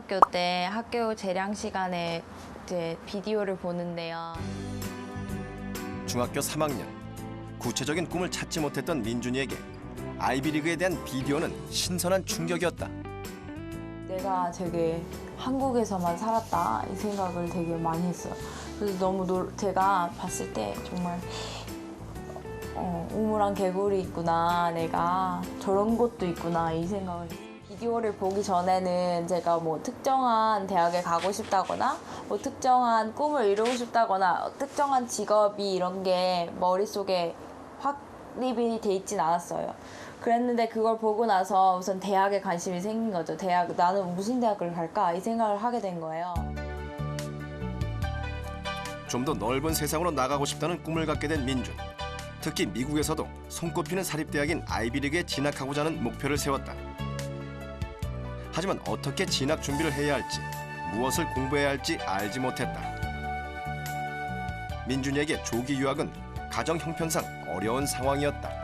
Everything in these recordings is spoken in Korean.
고등학교 때 학교 재량 시간에 이제 비디오를 보는데요. 중학교 3학년. 구체적인 꿈을 찾지 못했던 민준이에게 아이비리그에 대한 비디오는 신선한 충격이었다. 내가 되게 한국에서만 살았다 이 생각을 되게 많이 했어요. 그래서 너무 제가 봤을 때 정말 우물안 개구리 있구나, 내가 저런 곳도 있구나 이 생각을 했어요. 비디오를 보기 전에는 제가 뭐 특정한 대학에 가고 싶다거나 뭐 특정한 꿈을 이루고 싶다거나 특정한 직업이 이런 게 머릿속에 확립이 돼 있진 않았어요. 그랬는데 그걸 보고 나서 우선 대학에 관심이 생긴 거죠. 나는 무슨 대학을 갈까 이 생각을 하게 된 거예요. 좀 더 넓은 세상으로 나가고 싶다는 꿈을 갖게 된 민준. 특히 미국에서도 손꼽히는 사립대학인 아이비리그에 진학하고자 하는 목표를 세웠다. 하지만 어떻게 진학 준비를 해야 할지, 무엇을 공부해야 할지 알지 못했다. 민준이에게 조기 유학은 가정 형편상 어려운 상황이었다.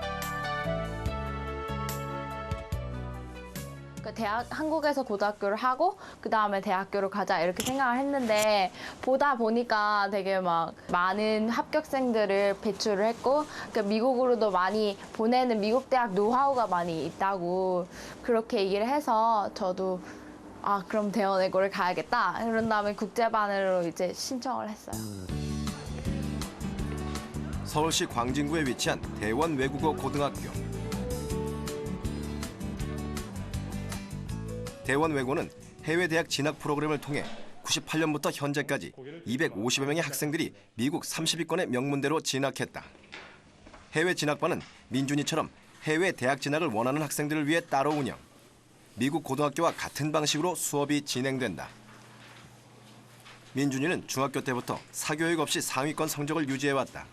한국에서 고등학교를 하고 그 다음에 대학교를 가자 이렇게 생각을 했는데 보다 보니까 되게 막 많은 합격생들을 배출을 했고 미국으로도 많이 보내는 미국 대학 노하우가 많이 있다고 그렇게 얘기를 해서 저도 그럼 대원외고를 가야겠다. 그런 다음에 국제반으로 이제 신청을 했어요. 서울시 광진구에 위치한 대원외국어 고등학교. 대원외고는 해외 대학 진학 프로그램을 통해 98년부터 현재까지 250여 명의 학생들이 미국 30위권의 명문대로 진학했다. 해외 진학반은 민준이처럼 해외 대학 진학을 원하는 학생들을 위해 따로 운영. 미국 고등학교와 같은 방식으로 수업이 진행된다. 민준이는 중학교 때부터 사교육 없이 상위권 성적을 유지해왔다.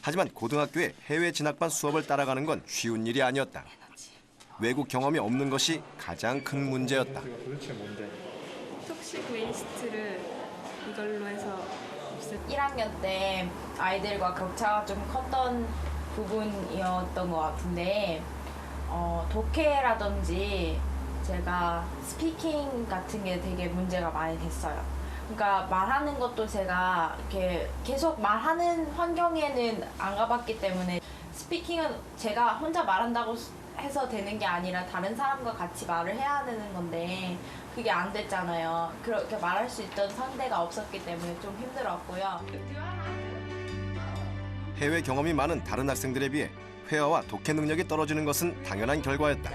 하지만 고등학교에 해외 진학반 수업을 따라가는 건 쉬운 일이 아니었다. 외국 경험이 없는 것이 가장 큰 문제였다. 도대체 뭔데? 톡식 웨이스트를 이걸로 해서 1학년 때 아이들과 격차가 좀 컸던 부분이었던 것 같은데 독해라든지 제가 스피킹 같은 게 되게 문제가 많이 됐어요. 그러니까 말하는 것도 제가 이렇게 계속 말하는 환경에는 안 가봤기 때문에 스피킹은 제가 혼자 말한다고 해서 되는 게 아니라 다른 사람과 같이 말을 해야 되는 건데 그게 안 됐잖아요. 그렇게 말할 수 있던 상대가 없었기 때문에 좀 힘들었고요. 해외 경험이 많은 다른 학생들에 비해 회화와 독해 능력이 떨어지는 것은 당연한 결과였다.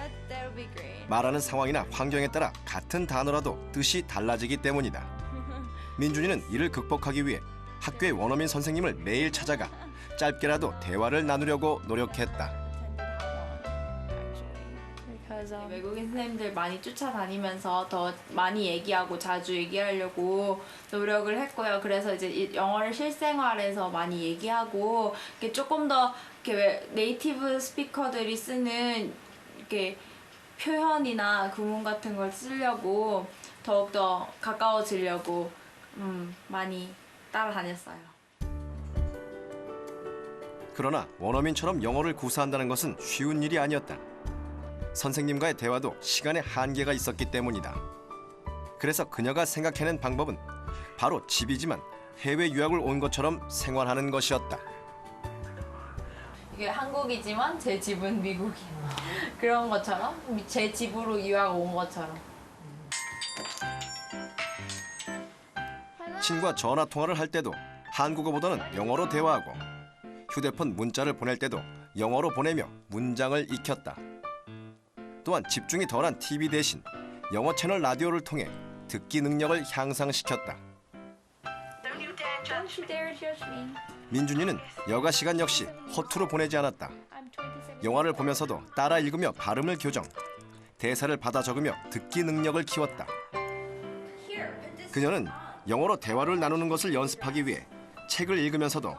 말하는 상황이나 환경에 따라 같은 단어라도 뜻이 달라지기 때문이다. 민준이는 이를 극복하기 위해 학교의 원어민 선생님을 매일 찾아가 짧게라도 대화를 나누려고 노력했다. 외국인 선생님들 많이 쫓아다니면서 더 많이 얘기하고 자주 얘기하려고 노력을 했고요. 그래서 이제 영어를 실생활에서 많이 얘기하고 이렇게 조금 더 이렇게 네이티브 스피커들이 쓰는 이렇게 표현이나 구문 같은 걸 쓰려고 더욱더 가까워지려고 많이 따라다녔어요. 그러나 원어민처럼 영어를 구사한다는 것은 쉬운 일이 아니었다. 선생님과의 대화도 시간의 한계가 있었기 때문이다. 그래서 그녀가 생각해낸 방법은 바로 집이지만 해외 유학을 온 것처럼 생활하는 것이었다. 이게 한국이지만 제 집은 미국이야. 그런 것처럼 제 집으로 유학 온 것처럼. 친구와 전화 통화를 할 때도 한국어보다는 영어로 대화하고 휴대폰 문자를 보낼 때도 영어로 보내며 문장을 익혔다. 또한 집중이 덜한 TV 대신 영어 채널 라디오를 통해 듣기 능력을 향상시켰다. 민준이는 여가 시간 역시 허투루 보내지 않았다. 영화를 보면서도 따라 읽으며 발음을 교정, 대사를 받아 적으며 듣기 능력을 키웠다. 그녀는 영어로 대화를 나누는 것을 연습하기 위해 책을 읽으면서도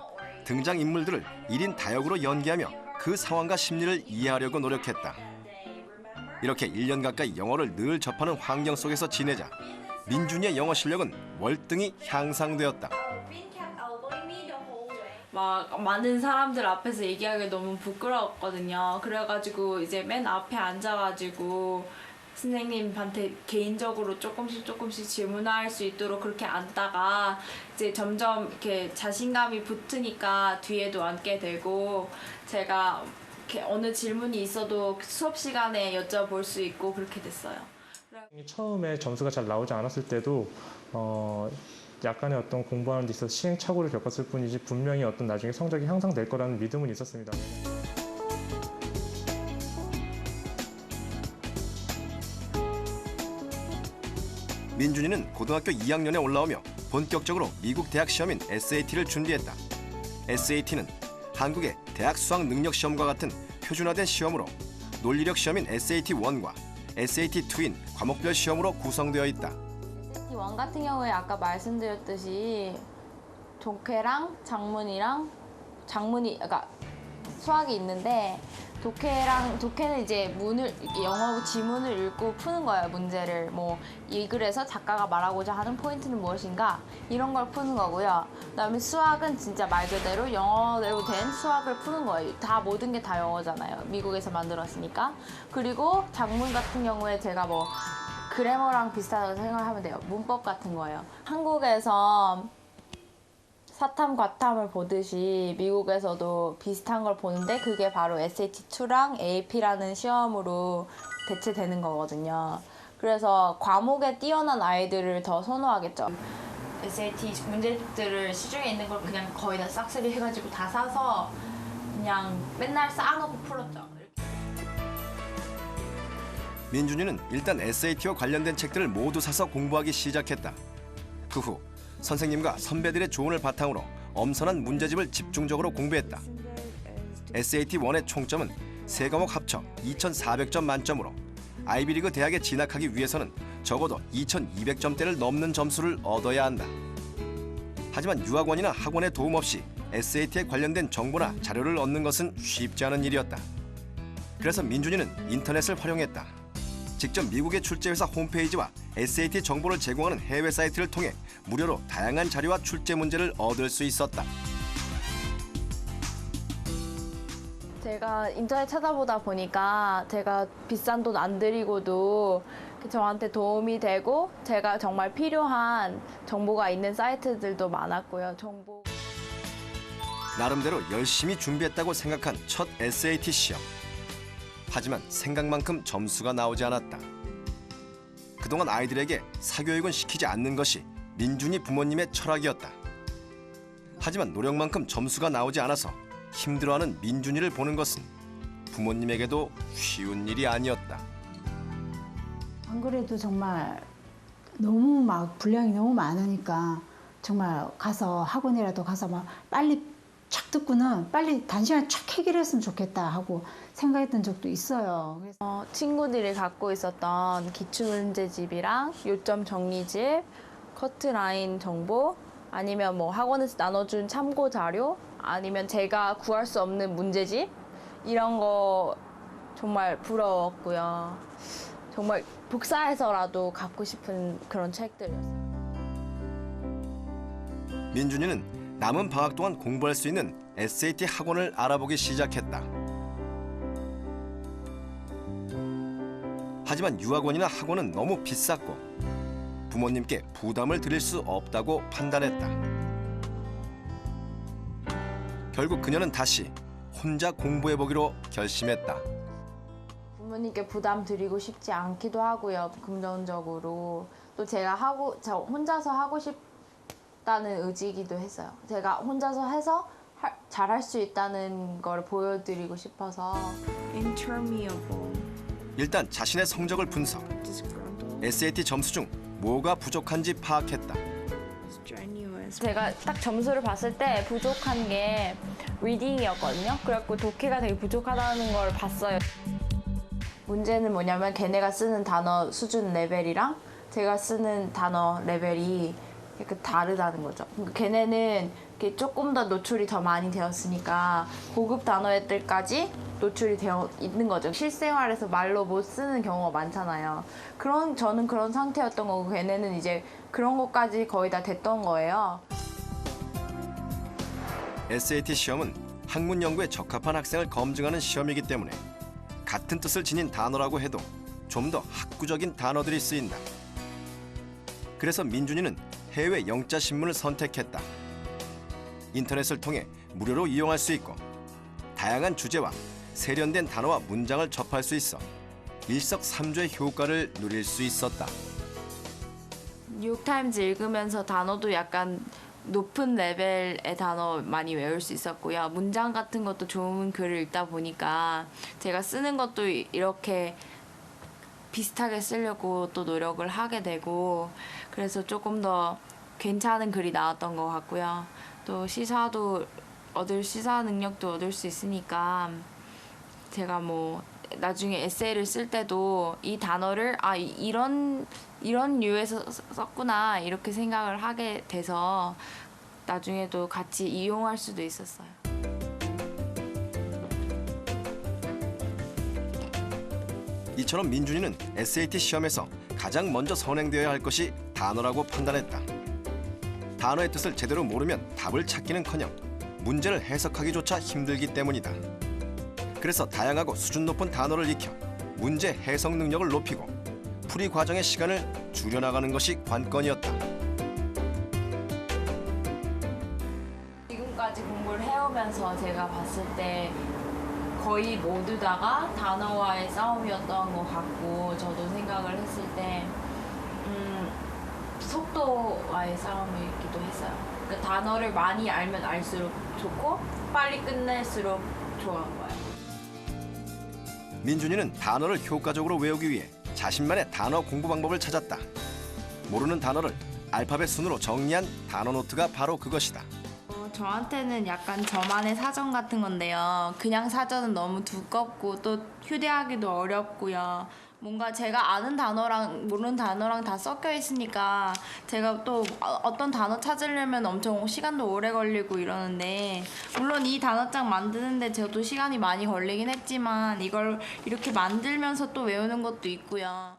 등장인물들을 1인 다역으로 연기하며 그 상황과 심리를 이해하려고 노력했다. 이렇게 1년 가까이 영어를 늘 접하는 환경 속에서 지내자 민준이의 영어 실력은 월등히 향상되었다. 막 많은 사람들 앞에서 얘기하기 너무 부끄러웠거든요. 그래가지고 이제 맨 앞에 앉아가지고 선생님한테 개인적으로 조금씩 질문할 수 있도록 그렇게 앉다가 이제 점점 이렇게 자신감이 붙으니까 뒤에도 앉게 되고 제가 이렇게 어느 질문이 있어도 수업 시간에 여쭤볼 수 있고 그렇게 됐어요. 처음에 점수가 잘 나오지 않았을 때도 약간의 어떤 공부하는 데 있어서 시행착오를 겪었을 뿐이지 분명히 어떤 나중에 성적이 향상될 거라는 믿음은 있었습니다. 민준이는 고등학교 2학년에 올라오며 본격적으로 미국 대학 시험인 SAT를 준비했다. SAT는 한국의 대학 수학 능력 시험과 같은 표준화된 시험으로 논리력 시험인 SAT1과 SAT2인 과목별 시험으로 구성되어 있다. SAT1 같은 경우에 아까 말씀드렸듯이 독해랑 장문이 그러니까 수학이 있는데 독해는 이제 영어 지문을 읽고 푸는 거예요. 문제를 뭐 이 글에서 작가가 말하고자 하는 포인트는 무엇인가 이런 걸 푸는 거고요. 그다음에 수학은 진짜 말 그대로 영어로 된 수학을 푸는 거예요. 다 모든 게 다 영어잖아요. 미국에서 만들었으니까. 그리고 작문 같은 경우에 제가 뭐 그래머랑 비슷하다고 생각하면 돼요. 문법 같은 거예요. 한국에서 사탐, 과탐을 보듯이 미국에서도 비슷한 걸 보는데 그게 바로 SAT2랑 AP라는 시험으로 대체되는 거거든요. 그래서 과목에 뛰어난 아이들을 더 선호하겠죠. SAT 문제집들을 시중에 있는 걸 그냥 거의 다 싹쓸이 해가지고 다 사서 그냥 맨날 쌓아놓고 풀었죠. 민준이는 일단 SAT와 관련된 책들을 모두 사서 공부하기 시작했다. 그 후 선생님과 선배들의 조언을 바탕으로 엄선한 문제집을 집중적으로 공부했다. SAT1의 총점은 3과목 합쳐 2,400점 만점으로 아이비리그 대학에 진학하기 위해서는 적어도 2,200점대를 넘는 점수를 얻어야 한다. 하지만 유학원이나 학원의 도움 없이 SAT에 관련된 정보나 자료를 얻는 것은 쉽지 않은 일이었다. 그래서 민준이는 인터넷을 활용했다. 직접 미국의 출제회사 홈페이지와 SAT 정보를 제공하는 해외 사이트를 통해 무료로 다양한 자료와 출제 문제를 얻을 수 있었다. 제가 인터넷 찾아보다 보니까 제가 비싼 돈 안 들이고도 저한테 도움이 되고 제가 정말 필요한 정보가 있는 사이트들도 많았고요. 나름대로 열심히 준비했다고 생각한 첫 SAT 시험. 하지만 생각만큼 점수가 나오지 않았다. 그동안 아이들에게 사교육은 시키지 않는 것이 민준이 부모님의 철학이었다. 하지만 노력만큼 점수가 나오지 않아서 힘들어하는 민준이를 보는 것은 부모님에게도 쉬운 일이 아니었다. 안 그래도 정말 너무 막 분량이 너무 많으니까 정말 가서 학원이라도 가서 막 빨리 착 듣고는 빨리 단시간에 착 해결했으면 좋겠다 하고 생각했던 적도 있어요. 그래서 친구들이 갖고 있었던 기출문제집이랑 요점 정리집, 커트라인 정보, 아니면 뭐 학원에서 나눠준 참고 자료, 아니면 제가 구할 수 없는 문제집 이런 거 정말 부러웠고요. 정말 복사해서라도 갖고 싶은 그런 책들이었어요. 민준이는 남은 방학 동안 공부할 수 있는 SAT 학원을 알아보기 시작했다. 하지만 유학원이나 학원은 너무 비쌌고 부모님께 부담을 드릴 수 없다고 판단했다. 결국 그녀는 다시 혼자 공부해보기로 결심했다. 부모님께 부담 드리고 싶지 않기도 하고요. 금전적으로. 또 제가 저 혼자서 하고 싶다는 의지이기도 했어요. 제가 혼자서 해서 잘할 수 있다는 걸 보여드리고 싶어서. interminable, 일단 자신의 성적을 분석. disgruntled, SAT 점수 중 뭐가 부족한지 파악했다. strenuous. 제가 딱 점수를 봤을 때 부족한 게 리딩이었거든요. 그래갖고 독해가 되게 부족하다는 걸 봤어요. 문제는 뭐냐면 걔네가 쓰는 단어 수준 레벨이랑 제가 쓰는 단어 레벨이 이렇게 다르다는 거죠. 그러니까 걔네는 이렇게 조금 더 노출이 더 많이 되었으니까 고급 단어들까지 노출이 되어 있는 거죠. 실생활에서 말로 못 쓰는 경우가 많잖아요. 저는 그런 상태였던 거고 걔네는 이제 그런 것까지 거의 다 됐던 거예요. SAT 시험은 학문 연구에 적합한 학생을 검증하는 시험이기 때문에 같은 뜻을 지닌 단어라고 해도 좀 더 학구적인 단어들이 쓰인다. 그래서 민준이는 해외 영자 신문을 선택했다. 인터넷을 통해 무료로 이용할 수 있고 다양한 주제와 세련된 단어와 문장을 접할 수 있어 일석삼조의 효과를 누릴 수 있었다. 뉴욕타임즈 읽으면서 단어도 약간 높은 레벨의 단어 많이 외울 수 있었고요. 문장 같은 것도 좋은 글을 읽다 보니까 제가 쓰는 것도 이렇게 비슷하게 쓰려고 또 노력을 하게 되고 그래서 조금 더 괜찮은 글이 나왔던 것 같고요. 또 시사 능력도 얻을 수 있으니까 제가 뭐 나중에 에세이를 쓸 때도 이 단어를 이런 류에서 썼구나 이렇게 생각을 하게 돼서 나중에도 같이 이용할 수도 있었어요. 이처럼 민준이는 SAT 시험에서 가장 먼저 선행되어야 할 것이 단어라고 판단했다. 단어의 뜻을 제대로 모르면 답을 찾기는커녕 문제를 해석하기조차 힘들기 때문이다. 그래서 다양하고 수준 높은 단어를 익혀 문제 해석 능력을 높이고 풀이 과정의 시간을 줄여나가는 것이 관건이었다. 지금까지 공부를 해오면서 제가 봤을 때 거의 모두 다가 단어와의 싸움이었던 것 같고 저도 생각을 했을 때 속도와의 싸움이기도 했어요. 그러니까 단어를 많이 알면 알수록 좋고 빨리 끝낼수록 좋은 거예요. 민준이는 단어를 효과적으로 외우기 위해 자신만의 단어 공부 방법을 찾았다. 모르는 단어를 알파벳 순으로 정리한 단어 노트가 바로 그것이다. 저한테는 약간 저만의 사전 같은 건데요. 그냥 사전은 너무 두껍고 또 휴대하기도 어렵고요. 뭔가 제가 아는 단어랑 모르는 단어랑 다 섞여 있으니까 제가 또 어떤 단어 찾으려면 엄청 시간도 오래 걸리고 이러는데 물론 이 단어장 만드는데 저도 시간이 많이 걸리긴 했지만 이걸 이렇게 만들면서 또 외우는 것도 있고요.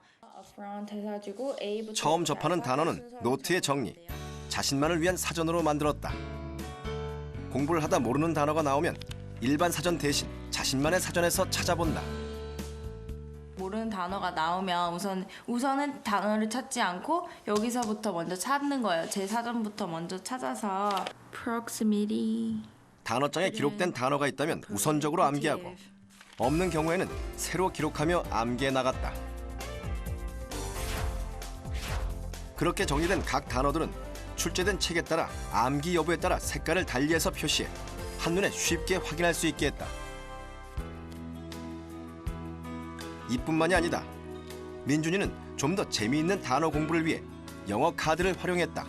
처음 접하는 단어는 노트에 정리, 자신만을 위한 사전으로 만들었다. 공부를 하다 모르는 단어가 나오면 일반 사전 대신 자신만의 사전에서 찾아본다. 모르는 단어가 나오면 우선은 단어를 찾지 않고 여기서부터 먼저 찾는 거예요. 제 사전부터 먼저 찾아서 proximity 단어장에 기록된 단어가 있다면 우선적으로 암기하고 없는 경우에는 새로 기록하며 암기해 나갔다. 그렇게 정리된 각 단어들은 출제된 책에 따라 암기 여부에 따라 색깔을 달리해서 표시해 한눈에 쉽게 확인할 수 있게 했다. 이뿐만이 아니다. 민준이는 좀 더 재미있는 단어 공부를 위해 영어 카드를 활용했다.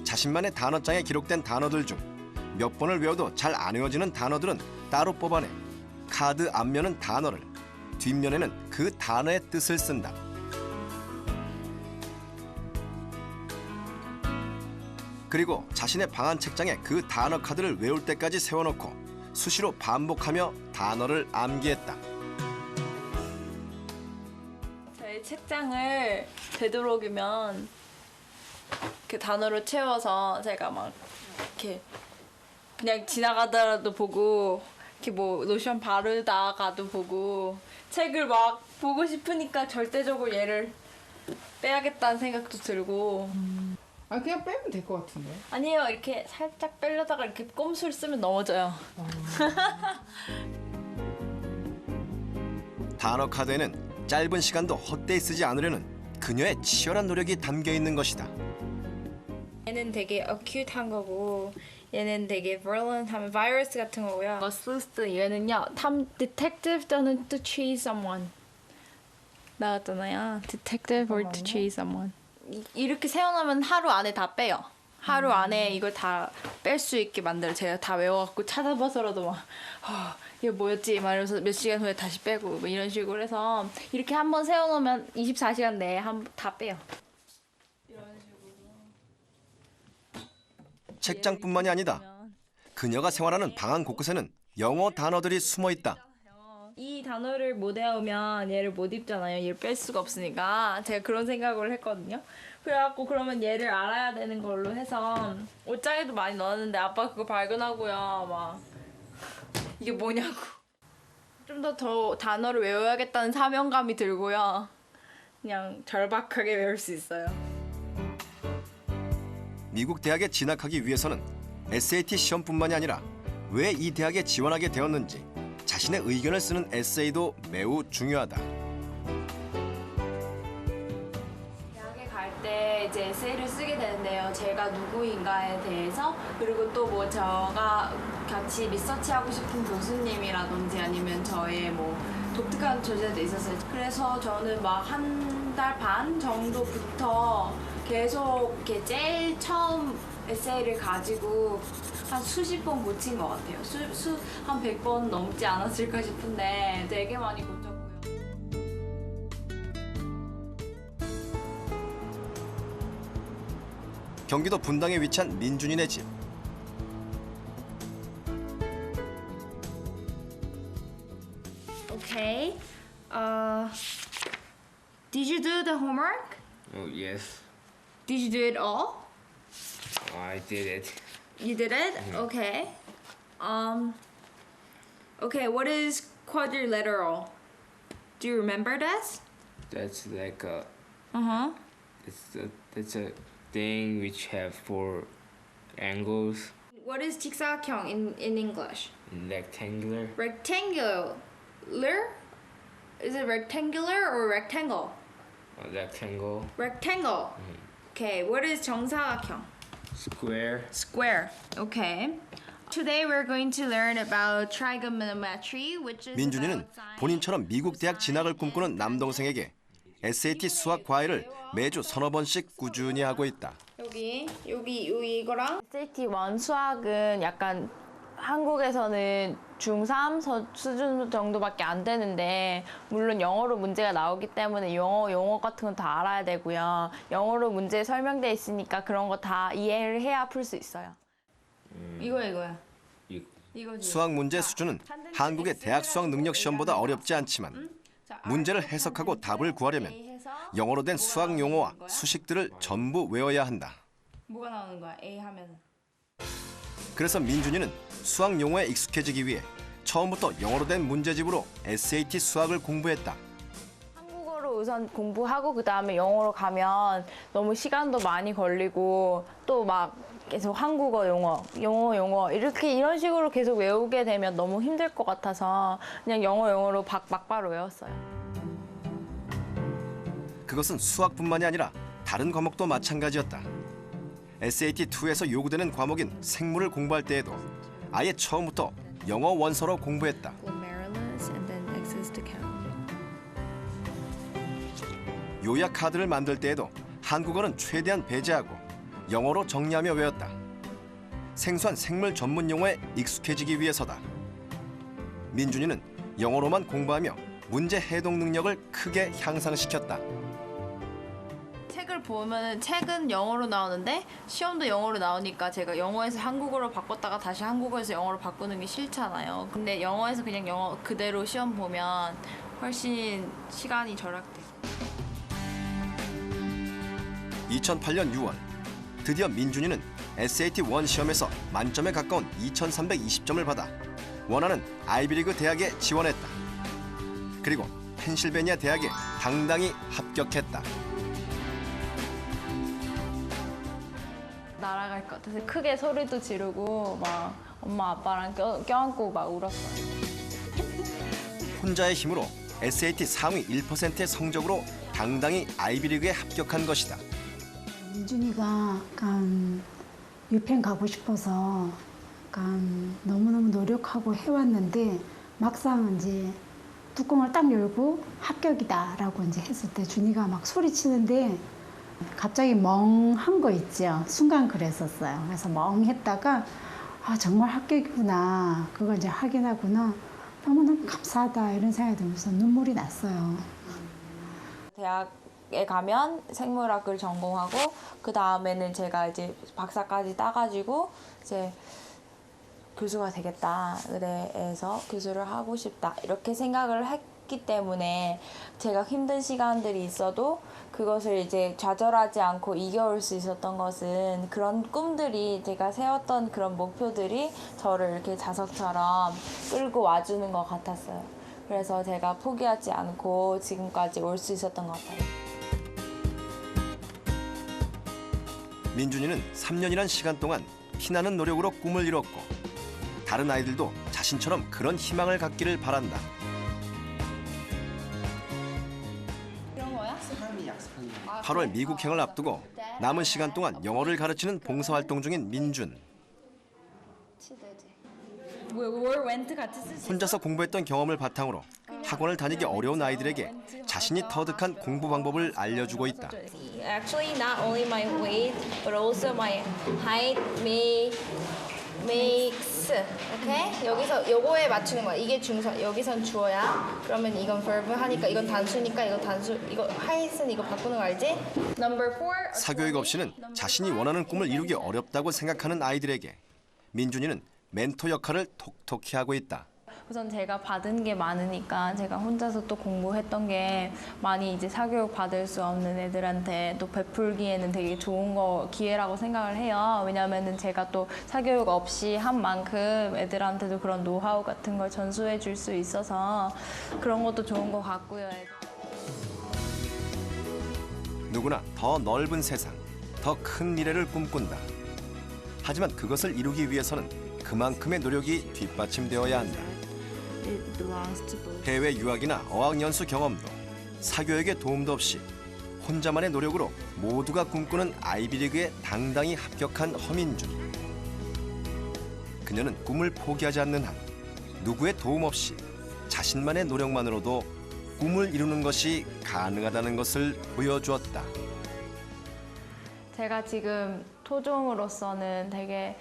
자신만의 단어장에 기록된 단어들 중 몇 번을 외워도 잘 안 외워지는 단어들은 따로 뽑아내 카드 앞면은 단어를, 뒷면에는 그 단어의 뜻을 쓴다. 그리고 자신의 방안 책장에 그 단어 카드를 외울 때까지 세워놓고 수시로 반복하며 단어를 암기했다. 저희 책장을 되도록이면 그 단어로 채워서 제가 막 이렇게 그냥 지나가더라도 보고 이렇게 뭐 로션 바르다가도 보고 책을 막 보고 싶으니까 절대적으로 얘를 빼야겠다는 생각도 들고 그냥 빼면 될 것 같은데. 아니에요. 이렇게 살짝 빼려다가 이렇게 꼼수를 쓰면 넘어져요. 단어 카드에는 짧은 시간도 헛되이 쓰지 않으려는 그녀의 치열한 노력이 담겨 있는 것이다. 얘는 되게 어큐트한 거고 얘는 되게 virulent하면 바이러스 같은 거고요. sleuth 얘는요 detective 또는 to chase someone 나왔잖아요. detective or to chase someone. 이렇게 세워놓으면 하루 안에 다 빼요. 하루 안에 이걸 다 뺄 수 있게 만들어. 제가 다 외워갖고 찾아봐서라도 막 이게 뭐였지? 막 이러면서 몇 시간 후에 다시 빼고 뭐 이런 식으로 해서 이렇게 한번 세워놓으면 24시간 내에 다 빼요. 책장뿐만이 아니다. 그녀가 생활하는 방안 곳곳에는 영어 단어들이 숨어 있다. 이 단어를 못 외우면 얘를 못 입잖아요. 얘를 뺄 수가 없으니까 제가 그런 생각을 했거든요. 그래갖고 그러면 얘를 알아야 되는 걸로 해서 옷장에도 많이 넣었는데 아빠 그거 발견하고요. 막 이게 뭐냐고. 좀 더 단어를 외워야겠다는 사명감이 들고요. 그냥 절박하게 외울 수 있어요. 미국 대학에 진학하기 위해서는 SAT 시험뿐만이 아니라 왜 이 대학에 지원하게 되었는지 자신의 의견을 쓰는 에세이도 매우 중요하다. 대학에 갈 때 이제 에세이를 쓰게 되는데요. 제가 누구인가에 대해서 그리고 또 뭐 제가 같이 리서치하고 싶은 교수님이라든지 아니면 저의 뭐 독특한 존재도 있었어요. 그래서 저는 막 한 달 반 정도부터 계속 이렇게 제일 처음 에세이를 가지고 한 수십 번 고친 것 같아요. 한 100번 넘지 않았을까 싶은데 되게 많이 고쳤고요. 경기도 분당에 위치한 민준이네 집. Okay. Did you do the homework? Oh, yes. Did you do it all? I did it. You did it? Okay. Okay, what is quadrilateral? Do you remember this? That's like a Uh-huh. that's a thing which have four angles, What is 직사각형 in English? rectangular. Rectangular? Is it rectangular or rectangle? A rectangle, Rectangle. Okay, what is 정사각형? square, Square. Okay. Today we're going to learn about trigonometry, which is 민준이는 about sine, 본인처럼 미국 대학 진학을 꿈꾸는 남동생에게 SAT 수학 과외를 매주 서너 번씩 꾸준히 하고 있다. 여기 이거랑 SAT 1 수학은 약간 한국에서는 중3 수준 정도밖에 안 되는데 물론 영어로 문제가 나오기 때문에 용어 같은 건 다 알아야 되고요. 영어로 문제 설명돼 있으니까 그런 거 다 이해를 해야 풀 수 있어요. 이거야. you, 이거지. 수학 문제 수준은 한국의 대학 수학 능력 시험보다 어렵지 않지만 문제를 해석하고 답을 구하려면 영어로 된 수학 용어와 수식들을 전부 외워야 한다. 뭐가 나오는 거야? A 하면. 그래서 민준이는 수학 용어에 익숙해지기 위해 처음부터 영어로 된 문제집으로 SAT 수학을 공부했다. 한국어로 우선 공부하고 그 다음에 영어로 가면 너무 시간도 많이 걸리고 또 막 계속 한국어 영어 이렇게 이런 식으로 계속 외우게 되면 너무 힘들 것 같아서 그냥 영어로 막바로 외웠어요. 그것은 수학뿐만이 아니라 다른 과목도 마찬가지였다. SAT2에서 요구되는 과목인 생물을 공부할 때에도 아예 처음부터 영어 원서로 공부했다. Glomerulus and then X's to count. 요약 카드를 만들 때에도 한국어는 최대한 배제하고 영어로 정리하며 외웠다. 생소한 생물 전문 용어에 익숙해지기 위해서다. 민준이는 영어로만 공부하며 문제 해동 능력을 크게 향상시켰다. 책을 보면은 책은 영어로 나오는데 시험도 영어로 나오니까 제가 영어에서 한국어로 바꿨다가 다시 한국어에서 영어로 바꾸는 게 싫잖아요. 근데 영어에서 그냥 영어 그대로 시험 보면 훨씬 시간이 절약돼. 2008년 6월 드디어 민준이는 SAT1 시험에서 만점에 가까운 2320점을 받아 원하는 아이비리그 대학에 지원했다. 그리고 펜실베니아 대학에 당당히 합격했다. 날아갈 것 같아서 크게 소리도 지르고 막 엄마 아빠랑 껴안고 막 울었어요. 혼자의 힘으로 SAT 상위 1%의 성적으로 당당히 아이비리그에 합격한 것이다. 민준이가 약간 유펜 가고 싶어서 약간 너무너무 노력하고 해왔는데 막상 이제 뚜껑을 딱 열고 합격이다라고 이제 했을 때 준이가 막 소리치는데 갑자기 멍한 거 있죠. 순간 그랬었어요. 그래서 멍했다가 아 정말 합격이구나. 그걸 이제 확인하구나. 너무너무 감사하다 이런 생각이 들면서 눈물이 났어요. 대학에 가면 생물학을 전공하고 그 다음에는 제가 이제 박사까지 따가지고 이제 교수가 되겠다. 의대에서 교수를 하고 싶다. 이렇게 생각을 했기 때문에 제가 힘든 시간들이 있어도 그것을 이제 좌절하지 않고 이겨올 수 있었던 것은 그런 꿈들이 제가 세웠던 그런 목표들이 저를 이렇게 자석처럼 끌고 와주는 것 같았어요. 그래서 제가 포기하지 않고 지금까지 올 수 있었던 것 같아요. 민준이는 3년이란 시간 동안 피나는 노력으로 꿈을 이뤘고 다른 아이들도 자신처럼 그런 희망을 갖기를 바란다. 그런 거야? 8월 미국행을 앞두고 남은 시간 동안 영어를 가르치는 봉사활동 중인 민준. 월 렌트 같이 쓸 수 혼자서 공부했던 경험을 바탕으로 학원을 다니기 어려운 아이들에게 자신이 터득한 공부 방법을 알려주고 있다. Actually, not only my weight, but also my height makes. Okay? 여기서 요거에 맞추는 거야. 이게 중선, 여기선 주어야. 그러면 이건 verb 하니까 이건 단수니까 이거 단수, 이거 height은 이거 바꾸는 거 알지? Number 4. 사교육 없이는 자신이 원하는 꿈을 이루기 어렵다고 생각하는 아이들에게 민준이는 멘토 역할을 톡톡히 하고 있다. 우선 제가 받은 게 많으니까 제가 혼자서 또 공부했던 게 많이 이제 사교육 받을 수 없는 애들한테 또 베풀기에는 되게 좋은 기회라고 생각을 해요. 왜냐하면은 제가 또 사교육 없이 한 만큼 애들한테도 그런 노하우 같은 걸 전수해 줄 수 있어서 그런 것도 좋은 것 같고요. 누구나 더 넓은 세상, 더 큰 미래를 꿈꾼다. 하지만 그것을 이루기 위해서는 그만큼의 노력이 뒷받침되어야 한다. 해외 유학이나 어학연수 경험도 사교육의 도움도 없이 혼자만의 노력으로 모두가 꿈꾸는 아이비리그에 당당히 합격한 허민준. 그녀는 꿈을 포기하지 않는 한 누구의 도움 없이 자신만의 노력만으로도 꿈을 이루는 것이 가능하다는 것을 보여주었다. 제가 지금 토종으로서는 되게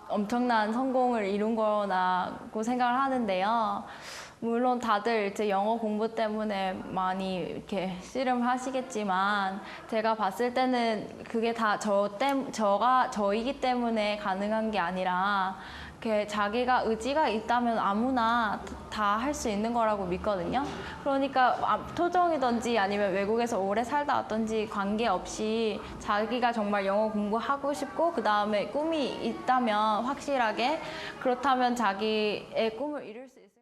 엄청난 성공을 이룬 거라고 생각을 하는데요. 물론 다들 이제 영어 공부 때문에 많이 이렇게 씨름하시겠지만 제가 봤을 때는 그게 다 저이기 때문에 가능한 게 아니라 이렇게 자기가 의지가 있다면 아무나 다 할 수 있는 거라고 믿거든요. 그러니까 토종이든지 아니면 외국에서 오래 살다 왔든지 관계없이 자기가 정말 영어 공부하고 싶고 그 다음에 꿈이 있다면 확실하게 그렇다면 자기의 꿈을 이룰 수 있을